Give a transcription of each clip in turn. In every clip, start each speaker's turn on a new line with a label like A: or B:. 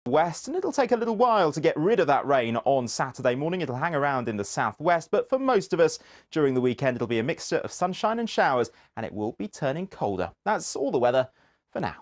A: west, and it'll take a little while to get rid of that rain on Saturday morning. It'll hang around in the southwest, but for most of us during the weekend it'll be a mixture of sunshine and showers, and it will be turning colder. That's all the weather for now.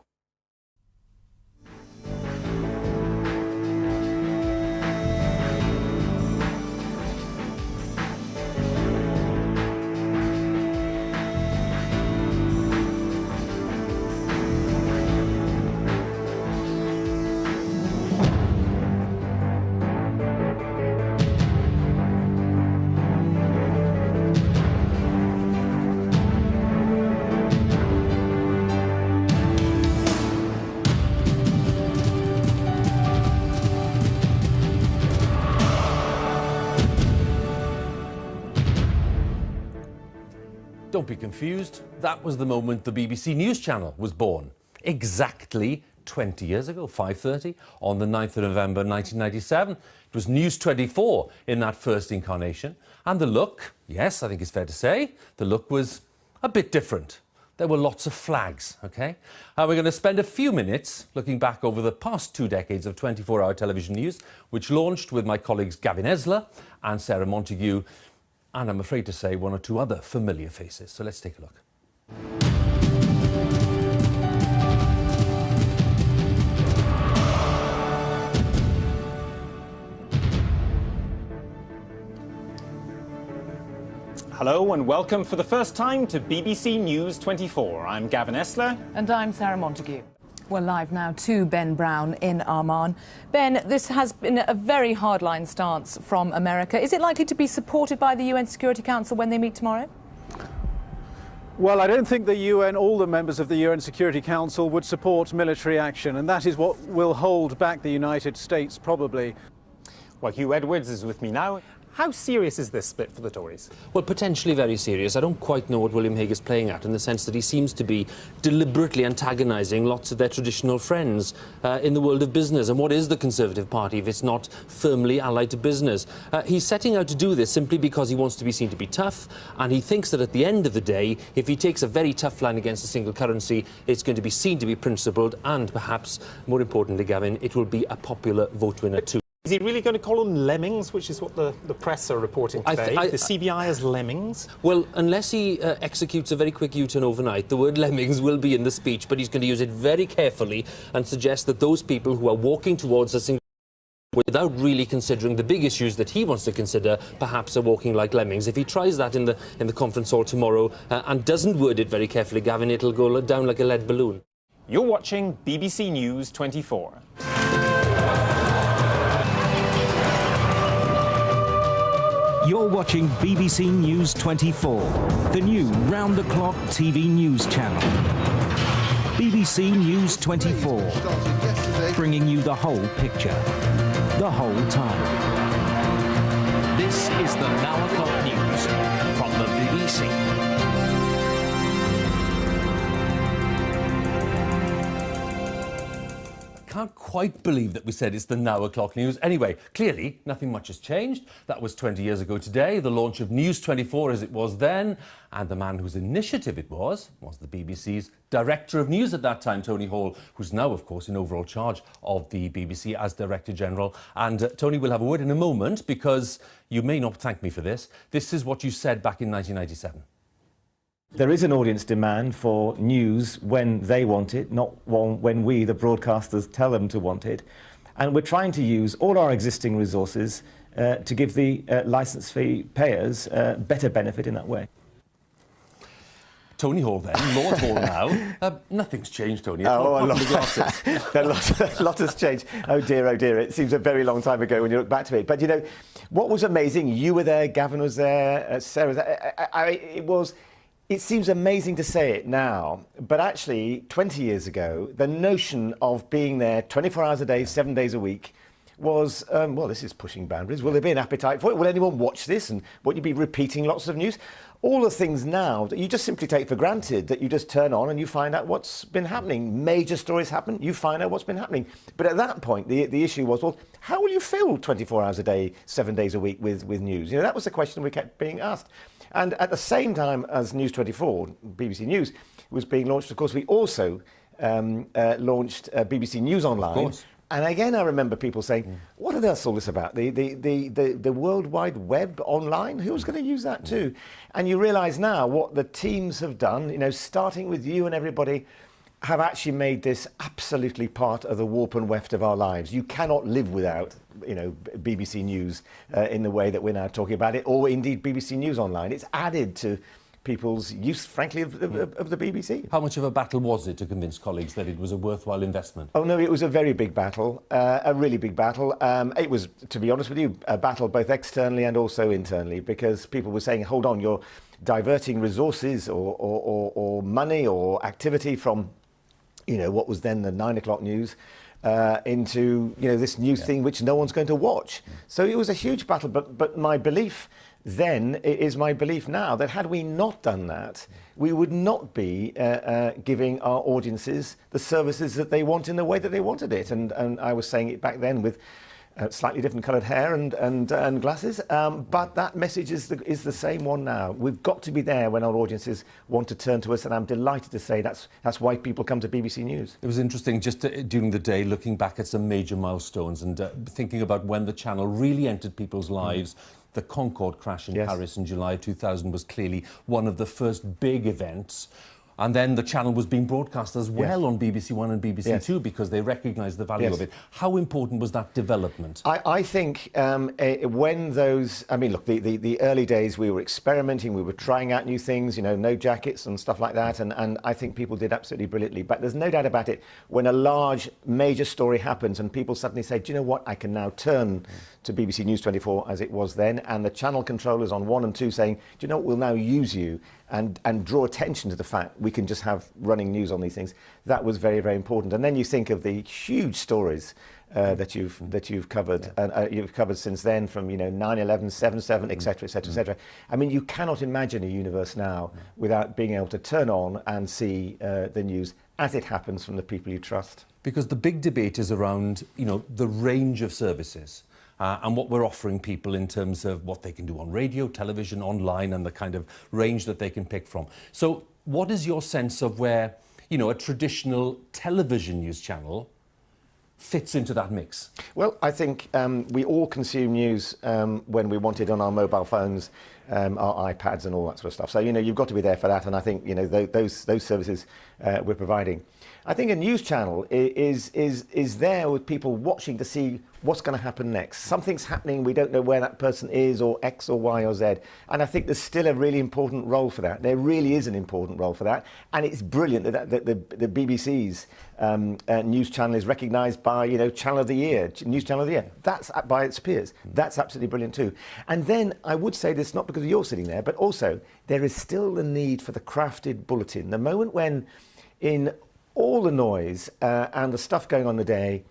B: Don't be confused. That was the moment the BBC News Channel was born. Exactly 20 years ago, 5:30, on the 9th of November 1997. It was News 24 in that first incarnation. And the look, yes, I think it's fair to say, the look was a bit different. There were lots of flags, OK? And we're going to spend a few minutes looking back over the past 2 decades of 24-hour television news, which launched with my colleagues Gavin Esler and Sarah Montague, and I'm afraid to say 1 or 2 other familiar faces. So let's take a look.
C: Hello and welcome for the first time to BBC News 24. I'm Gavin Esler.
D: And I'm Sarah Montague. We're live now to Ben Brown in Amman. Ben, this has been a very hardline stance from America. Is it likely to be supported by the UN Security Council when they meet tomorrow?
E: Well, I don't think the UN, all the members of the UN Security Council, would support military action, and that is what will hold back the United States, probably.
C: Well, Huw Edwards is with me now. How serious is this split for the Tories?
F: Well, potentially very serious. I don't quite know what William Hague is playing at, in the sense that he seems to be deliberately antagonising lots of their traditional friends in the world of business. And what is the Conservative Party if it's not firmly allied to business? He's setting out to do this simply because he wants to be seen to be tough, and he thinks that at the end of the day, if he takes a very tough line against a single currency, it's going to be seen to be principled, and perhaps, more importantly, Gavin, it will be a popular vote winner too.
C: Is he really going to call them lemmings, which is what the press are reporting today? The CBI as lemmings?
F: Well, unless he executes a very quick U-turn overnight, the word lemmings will be in the speech, but he's going to use it very carefully and suggest that those people who are walking towards a single without really considering the big issues that he wants to consider, perhaps are walking like lemmings. If he tries that in the conference hall tomorrow and doesn't word it very carefully, Gavin, it'll go down like a lead balloon.
C: You're watching BBC News 24.
G: You're watching BBC News 24, the new round-the-clock TV news channel. BBC News 24, bringing you the whole picture, the whole time.
H: This is the Now O'Clock News from the BBC.
B: Can't quite believe that we said it's the Now O'Clock News. Anyway, clearly nothing much has changed. That was 20 years ago today, the launch of News 24 as it was then, and the man whose initiative it was the BBC's Director of News at that time, Tony Hall, who's now, of course, in overall charge of the BBC as Director General. And Tony, will have a word in a moment, because you may not thank me for this. This is what you said back in 1997.
I: There is an audience demand for news when they want it, not when we, the broadcasters, tell them to want it. And we're trying to use all our existing resources to give the licence fee payers better benefit in that way.
B: Tony Hall then, Lord Hall now. Nothing's changed, Tony.
I: Oh, a lot has changed. Oh dear, it seems a very long time ago when you look back to it. But, you know, what was amazing, you were there, Gavin was there, Sarah was there, it seems amazing to say it now, but actually 20 years ago, the notion of being there 24 hours a day, 7 days a week was, well, this is pushing boundaries. Will there be an appetite for it? Will anyone watch this? And won't you be repeating lots of news? All the things now that you just simply take for granted, that you just turn on and you find out what's been happening. Major stories happen, you find out what's been happening. But at that point, the issue was, well, how will you fill 24 hours a day, 7 days a week with news? You know, that was the question we kept being asked. And at the same time as News 24, BBC News, was being launched, of course, we also launched BBC News Online. And again, I remember people saying, what on earth's all this about? The World Wide Web online? Who's going to use that too? And you realise now what the teams have done, you know, starting with you and everybody, have actually made this absolutely part of the warp and weft of our lives. You cannot live without, you know, BBC News in the way that we're now talking about it, or indeed BBC News Online. It's added to people's use, frankly, of the BBC.
B: How much of a battle was it to convince colleagues that it was a worthwhile investment?
I: Oh, no, it was a very big battle, a really big battle. It was, to be honest with you, a battle both externally and also internally, because people were saying, hold on, you're diverting resources or money or activity from, you know, what was then the 9 o'clock news into, you know, this new thing which no one's going to watch. So it was a huge battle, but my belief then is my belief now that had we not done that, we would not be giving our audiences the services that they want in the way that they wanted it. And I was saying it back then with slightly different coloured hair and glasses, but that message is the same one now. We've got to be there when our audiences want to turn to us, and I'm delighted to say that's why people come to BBC News.
B: It was interesting just during the day looking back at some major milestones and thinking about when the channel really entered people's lives. The Concorde crash in Paris in July 2000 was clearly one of the first big events. And then the channel was being broadcast as well on BBC One and BBC Two because they recognised the value of it. How important was that development?
I: I think when those... I mean, look, the early days we were experimenting, we were trying out new things, you know, no jackets and stuff like that, and I think people did absolutely brilliantly. But there's no doubt about it, when a large, major story happens and people suddenly say, do you know what, I can now turn to BBC News 24 as it was then, and the channel controllers on 1 and 2 saying, do you know what, we'll now use you and draw attention to the fact we can just have running news on these things. That was very, very important. And then you think of the huge stories that you've covered, and you've covered since then, from, you know, 9/11, 7/7, etc., etc., etc. I mean, you cannot imagine a universe now without being able to turn on and see the news as it happens from the people you trust.
B: Because the big debate is around, you know, the range of services. And what we're offering people in terms of what they can do on radio, television, online, and the kind of range that they can pick from. So what is your sense of where, you know, a traditional television news channel fits into that mix? Well,
I: I think we all consume news when we want it on our mobile phones, our iPads and all that sort of stuff. So, you know, you've got to be there for that, and I think, you know, those services we're providing. I think a news channel is there with people watching to see what's going to happen next. Something's happening, we don't know where that person is, or X or Y or Z. And I think there's still a really important role for that. There really is an important role for that. And it's brilliant that the BBC's news channel is recognised by, you know, Channel of the Year, News Channel of the Year. That's by its peers. That's absolutely brilliant too. And then I would say this not because you're sitting there, but also there is still the need for the crafted bulletin. The moment when, in all the noise and the stuff going on the day,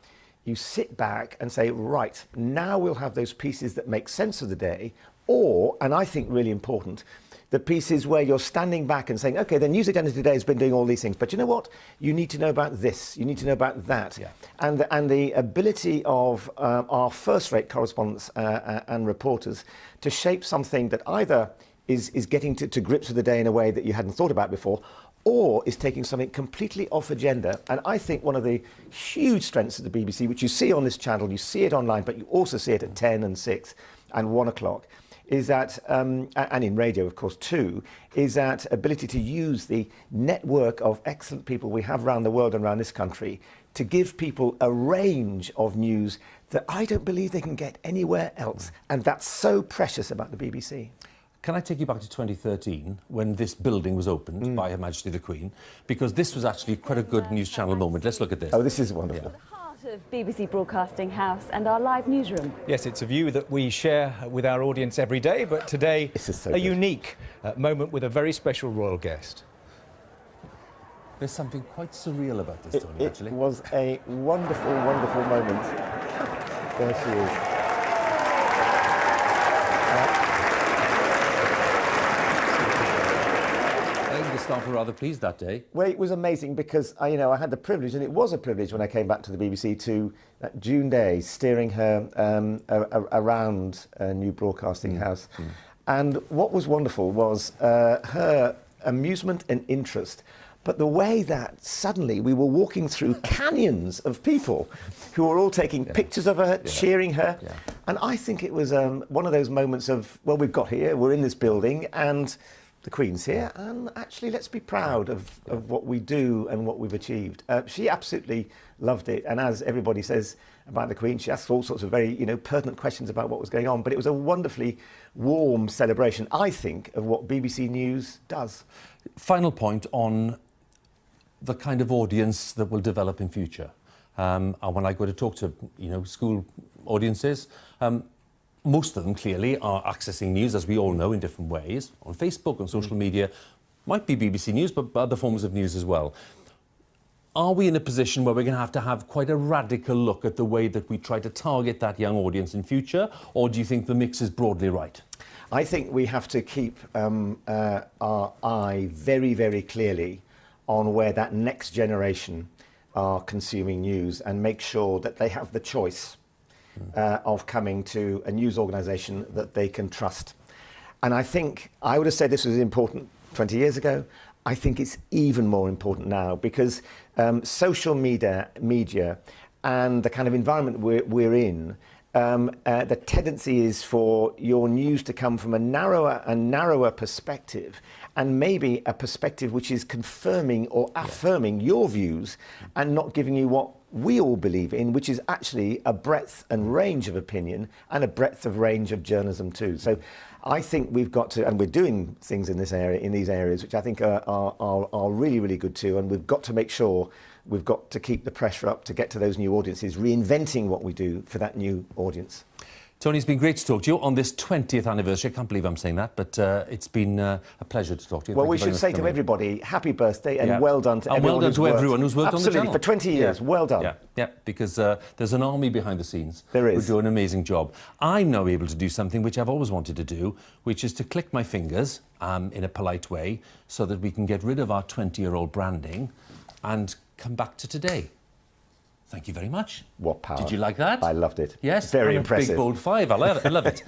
I: you sit back and say, right, now we'll have those pieces that make sense of the day, or, and I think really important, the pieces where you're standing back and saying, okay, the news agenda today has been doing all these things, but you know what? You need to know about this, you need to know about that. Yeah. And the ability of our first-rate correspondents and reporters to shape something that either is getting to grips with the day in a way that you hadn't thought about before, or is taking something completely off agenda. And I think one of the huge strengths of the BBC, which you see on this channel, you see it online, but you also see it at 10 and 6 and 1 o'clock, is that, and in radio, of course, too, is that ability to use the network of excellent people we have around the world and around this country to give people a range of news that I don't believe they can get anywhere else. And that's so precious about the BBC.
B: Can I take you back to 2013, when this building was opened by Her Majesty the Queen? Because this was actually quite a good news channel moment. Let's look at this.
I: Oh, this is wonderful.
J: The heart of BBC Broadcasting House and our live newsroom.
K: Yes, it's a view that we share with our audience every day, but today a unique moment with a very special royal guest.
B: There's something quite surreal about this, Tony, actually.
I: It was a wonderful, wonderful moment. There she is.
B: The staff were rather pleased that day.
I: Well, it was amazing because I had the privilege, and it was a privilege when I came back to the BBC, to that June day steering her around a new broadcasting house. And what was wonderful was her amusement and interest But the way that suddenly we were walking through canyons of people who were all taking pictures of her, cheering her. Yeah. And I think it was one of those moments of, well, we've got here, we're in this building, and the Queen's here, and actually let's be proud of what we do and what we've achieved. She absolutely loved it, and as everybody says about the Queen, she asked all sorts of very, pertinent questions about what was going on, but it was a wonderfully warm celebration, I think, of what BBC News does.
B: Final point on the kind of audience that will develop in future. And when I go to talk to, school audiences, most of them clearly are accessing news, as we all know, in different ways, on Facebook, on social media, might be BBC News, but other forms of news as well. Are we in a position where we're going to have quite a radical look at the way that we try to target that young audience in future, or do you think the mix is broadly right?
I: I think we have to keep our eye very, very clearly on where that next generation are consuming news and make sure that they have the choice of coming to a news organisation that they can trust. And I think I would have said this was important 20 years ago. I think it's even more important now because social media and the kind of environment we're in, the tendency is for your news to come from a narrower perspective, and maybe a perspective which is confirming or affirming your views and not giving you what we all believe in, which is actually a breadth and range of opinion and a breadth of range of journalism too. So I think we've got to, and we're doing things in this area, in these areas, which I think are really, really good too. And we've got to make sure we've got to keep the pressure up to get to those new audiences, reinventing what we do for that new audience.
B: Tony, it's been great to talk to you on this 20th anniversary. I can't believe I'm saying that, but it's been a pleasure to talk to you.
I: Well, we should say to everybody, happy birthday and well done to everyone.
B: And well done to everyone who's worked on the channel.
I: Absolutely, for 20 years, well done.
B: Yeah, because there's an army behind the scenes.
I: There is.
B: Who do an amazing job. I'm now able to do something which I've always wanted to do, which is to click my fingers in a polite way so that we can get rid of our 20-year-old branding and come back to today. Thank you very much.
I: What power.
B: Did you like that?
I: I loved it.
B: Yes.
I: Very impressive.
B: Big, bold 5. I love it.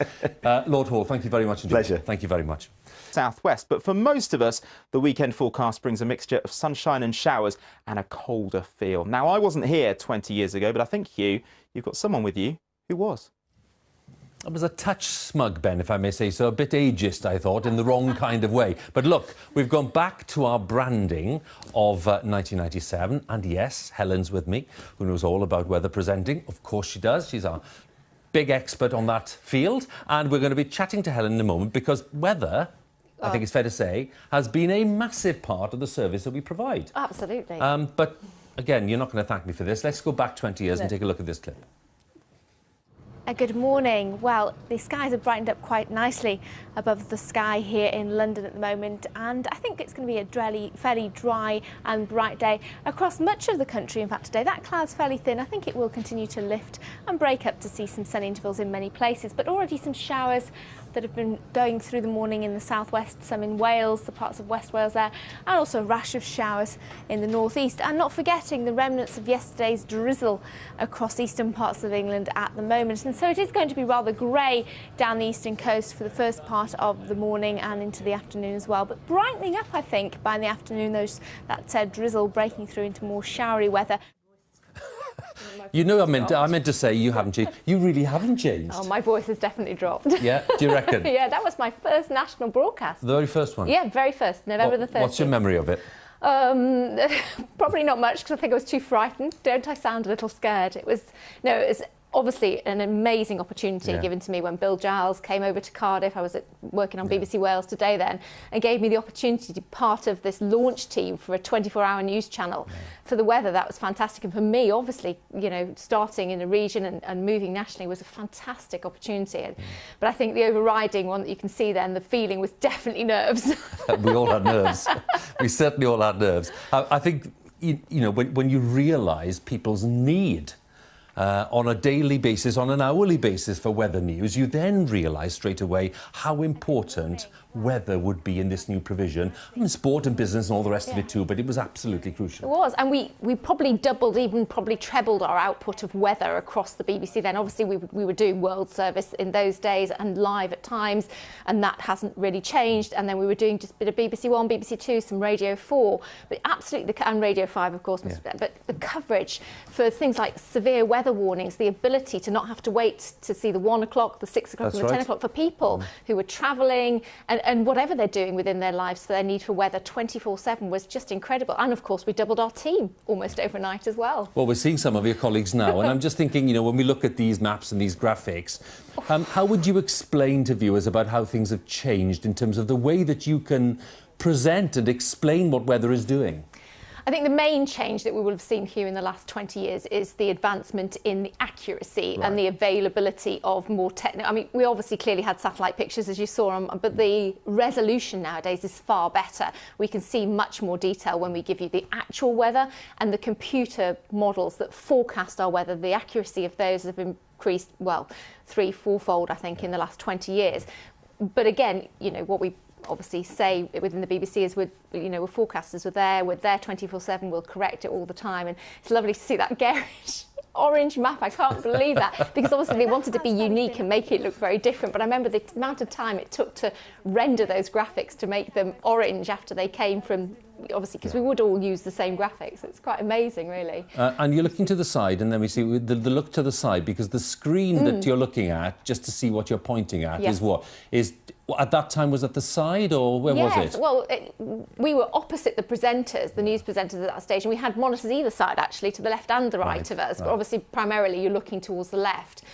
B: Lord Hall, thank you very much indeed.
I: Pleasure.
B: Thank you very much.
A: Southwest, but for most of us, the weekend forecast brings a mixture of sunshine and showers and a colder feel. Now, I wasn't here 20 years ago, but I think, Huw, you've got someone with you who was.
B: I was a touch smug, Ben, if I may say so, a bit ageist, I thought, in the wrong kind of way. But look, we've gone back to our branding of 1997, and yes, Helen's with me, who knows all about weather presenting. Of course she does. She's our big expert on that field, and we're going to be chatting to Helen in a moment because weather, I think it's fair to say, has been a massive part of the service that we provide.
L: Absolutely.
B: But again, you're not going to thank me for this. Let's go back 20 years and take a look at this clip.
L: Good morning. Well, the skies have brightened up quite nicely above the sky here in London at the moment, and I think it's going to be a fairly dry and bright day across much of the country. In fact, today that cloud's fairly thin. I think it will continue to lift and break up to see some sun intervals in many places, but already some showers that have been going through the morning in the southwest, some in Wales, the parts of West Wales there, and also a rash of showers in the northeast. And not forgetting the remnants of yesterday's drizzle across eastern parts of England at the moment. And so it is going to be rather grey down the eastern coast for the first part of the morning and into the afternoon as well. But brightening up, I think, by the afternoon, that drizzle breaking through into more showery weather.
B: You know, I meant to say you haven't changed. You really haven't changed.
L: Oh, my voice has definitely dropped.
B: Yeah, do you reckon?
L: Yeah, that was my first national broadcast.
B: The very first one?
L: Yeah, very first, November the 30th.
B: What's your memory of it?
L: Probably not much because I think I was too frightened. Don't I sound a little scared? It was obviously an amazing opportunity given to me when Bill Giles came over to Cardiff. I was working on BBC Wales Today then, and gave me the opportunity to be part of this launch team for a 24-hour news channel for the weather. That was fantastic, and for me, obviously, starting in a region and moving nationally was a fantastic opportunity. But I think the overriding one that you can see then, the feeling was definitely nerves.
B: We all had nerves. We certainly all had nerves. I think when you realise people's need on a daily basis, on an hourly basis for weather news, you then realise straight away how important weather would be in this new provision. I mean, sport and business and all the rest of it too, but it was absolutely crucial.
M: It was, and we probably doubled, even probably trebled our output of weather across the BBC then. Obviously, we were doing World Service in those days and live at times, and that hasn't really changed. And then we were doing just a bit of BBC One, BBC Two, some Radio 4, but absolutely, and Radio 5, of course. But the coverage for things like severe weather warnings, the ability to not have to wait to see the 1 o'clock, the 6 o'clock, and the 10 o'clock for people who were travelling and whatever they're doing within their lives for their need for weather 24/7 was just incredible. And of course, we doubled our team almost overnight as well.
B: Well, we're seeing some of your colleagues now, and I'm just thinking, you know, when we look at these maps and these graphics, how would you explain to viewers about how things have changed in terms of the way that you can present and explain what weather is doing?
M: I think the main change that we will have seen here in the last 20 years is the advancement in the accuracy and the availability of more technical. I mean, we obviously clearly had satellite pictures, as you saw, but the resolution nowadays is far better. We can see much more detail when we give you the actual weather, and the computer models that forecast our weather, the accuracy of those have increased, well, 3-4-fold, I think, in the last 20 years. But again, you know, what we obviously say within the BBC is we're forecasters, we're there 24/7, we'll correct it all the time, and it's lovely to see that garish orange map. I can't believe that, because obviously they wanted to be unique and make it look very different, but I remember the amount of time it took to render those graphics to make them orange after they came from, obviously, because we would all use the same graphics. It's quite amazing, really.
B: And you're looking to the side, and then we see the look to the side, because the screen that you're looking at, just to see what you're pointing at, is what? At that time, was at the side, or where was it?
M: Well, we were opposite the presenters, the news presenters at that stage, and we had monitors either side, actually, to the left and the right of us. But obviously, primarily, you're looking towards the left.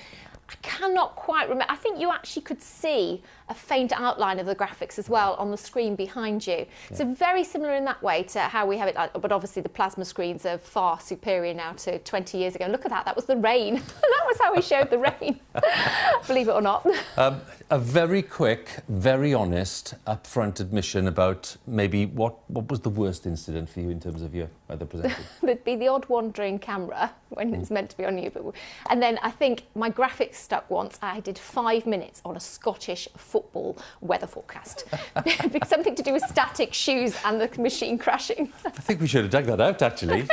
M: I cannot quite remember. I think you actually could see a faint outline of the graphics as well on the screen behind you. So very similar in that way to how we have it, but obviously the plasma screens are far superior now to 20 years ago. Look at that, that was the rain. That was how we showed the rain, believe it or not.
B: A very quick, very honest, upfront admission about maybe what was the worst incident for you in terms of your weather presenting?
M: There'd be the odd wandering camera when it's meant to be on you. And then I think my graphics stuck once. I did 5 minutes on a Scottish football weather forecast. Something to do with static shoes and the machine crashing.
B: I think we should have dug that out, actually.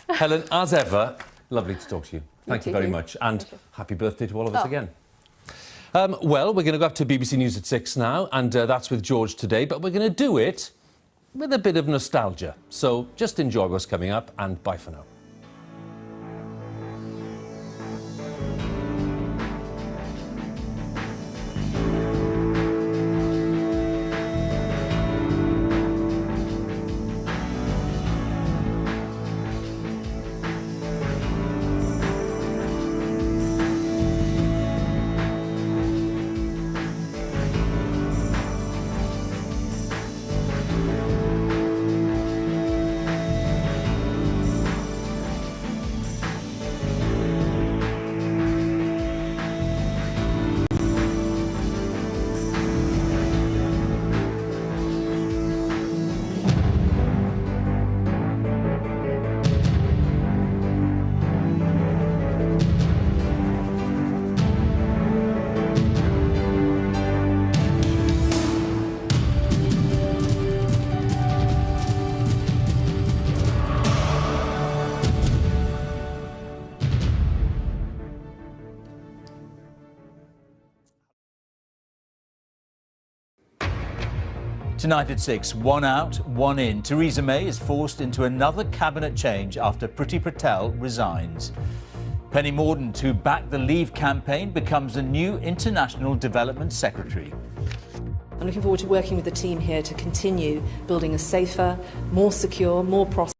B: Helen, as ever, lovely to talk to you. Thank you very much. And happy birthday to all of us again. Well, we're going to go up to BBC News at 6 now, and that's with George today, but we're going to do it with a bit of nostalgia. So just enjoy what's coming up, and bye for now.
N: Tonight at 6, one out, one in. Theresa May is forced into another cabinet change after Priti Patel resigns. Penny Mordaunt, who backed the Leave campaign, becomes the new International Development Secretary.
O: I'm looking forward to working with the team here to continue building a safer, more secure, more prosperous